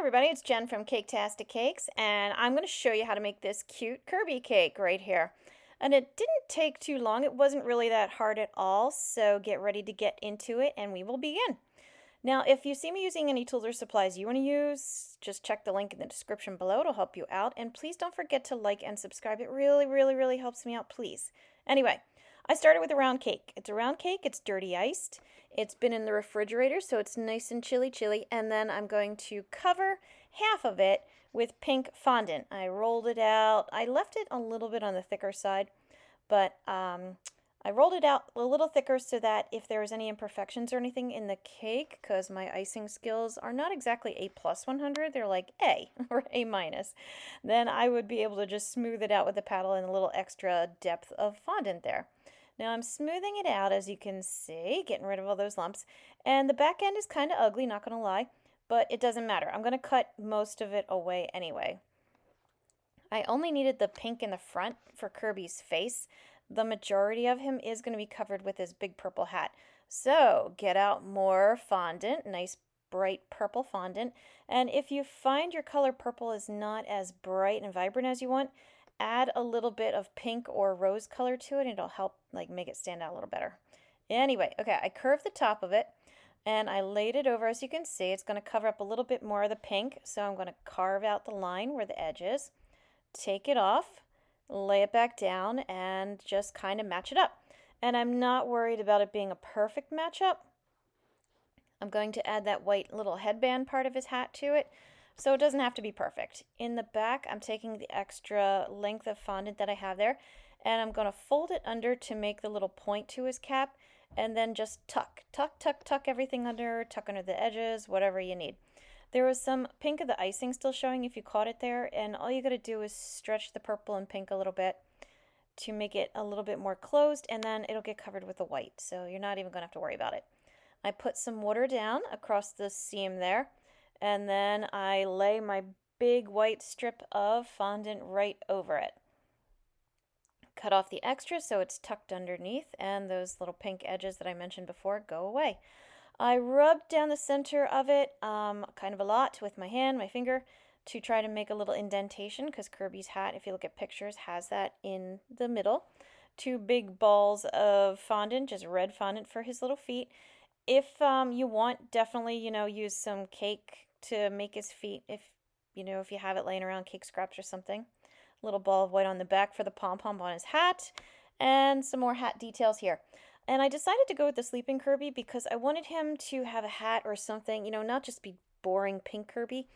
everybody, it's Jen from Caketastic Cakes, and I'm going to show you how to make this cute Kirby cake right here. And it didn't take too long, it wasn't really that hard at all, so get ready to get into it and we will begin. Now, if you see me using any tools or supplies you want to use, just check the link in the description below, it'll help you out, and please don't forget to like and subscribe, it really helps me out, please. Anyway, I started with a round cake. It's a round cake, it's dirty iced. It's been in the refrigerator, so it's nice and chilly, and then I'm going to cover half of it with pink fondant. I rolled it out. I left it a little bit on the thicker side, but I rolled it out a little thicker so that if there was any imperfections or anything in the cake, because my icing skills are not exactly A plus 100, they're like A or A minus, then I would be able to just smooth it out with the paddle and a little extra depth of fondant there. Now I'm smoothing it out, as you can see, getting rid of all those lumps. And the back end is kind of ugly, not going to lie, but it doesn't matter. I'm going to cut most of it away anyway. I only needed the pink in the front for Kirby's face. The majority of him is going to be covered with his big purple hat. So get out more fondant, nice bright purple fondant. And if you find your color purple is not as bright and vibrant as you want, add a little bit of pink or rose color to it and it'll help make it stand out a little better. Anyway, okay, I curved the top of it and I laid it over. As you can see, it's going to cover up a little bit more of the pink, so I'm going to carve out the line where the edge is, take it off, lay it back down, and just kind of match it up. And I'm not worried about it being a perfect matchup. I'm going to add that white little headband part of his hat to it, so it doesn't have to be perfect. In the back, I'm taking the extra length of fondant that I have there, and I'm going to fold it under to make the little point to his cap, and then just tuck everything under, tuck under the edges, whatever you need. There was some pink of the icing still showing if you caught it there, and all you got to do is stretch the purple and pink a little bit to make it a little bit more closed, and then it'll get covered with the white, so you're not even going to have to worry about it. I put some water down across the seam there, and then I lay my big white strip of fondant right over it. Cut off the extra so it's tucked underneath, and those little pink edges that I mentioned before go away. I rubbed down the center of it kind of a lot with my hand, my finger, to try to make a little indentation, because Kirby's hat, if you look at pictures, has that in the middle. 2 big balls of fondant, just red fondant for his little feet. If you want, definitely, use some cake to make his feet, if you have it laying around, cake scraps or something. A little ball of white on the back for the pom-pom on his hat, and some more hat details here. And I decided to go with the sleeping Kirby because I wanted him to have a hat or something, not just be boring pink Kirby.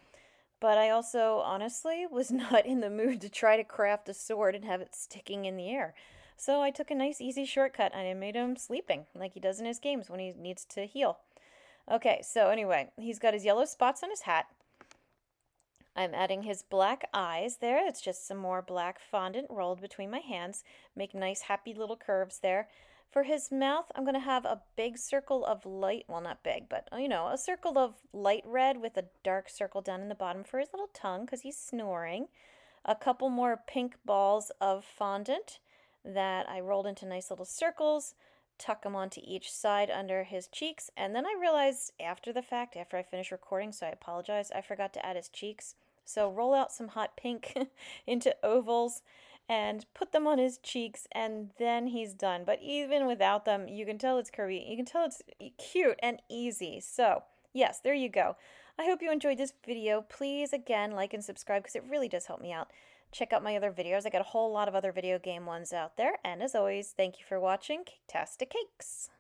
But I also, honestly, was not in the mood to try to craft a sword and have it sticking in the air. So I took a nice easy shortcut and I made him sleeping, like he does in his games when he needs to heal. Okay, so anyway, he's got his yellow spots on his hat. I'm adding his black eyes there. It's just some more black fondant rolled between my hands. Make nice happy little curves there. For his mouth, I'm going to have a big circle of light, well, not big, but, a circle of light red with a dark circle down in the bottom for his little tongue because he's snoring. A couple more pink balls of fondant that I rolled into nice little circles, tuck them onto each side under his cheeks, and then I realized after the fact, after I finished recording, so I apologize, I forgot to add his cheeks. So roll out some hot pink into ovals and put them on his cheeks, and then he's done. But even without them, you can tell it's Kirby. You can tell it's cute and easy. So, yes, there you go. I hope you enjoyed this video. Please, again, like and subscribe because it really does help me out. Check out my other videos. I got a whole lot of other video game ones out there. And as always, thank you for watching Caketastic Cakes.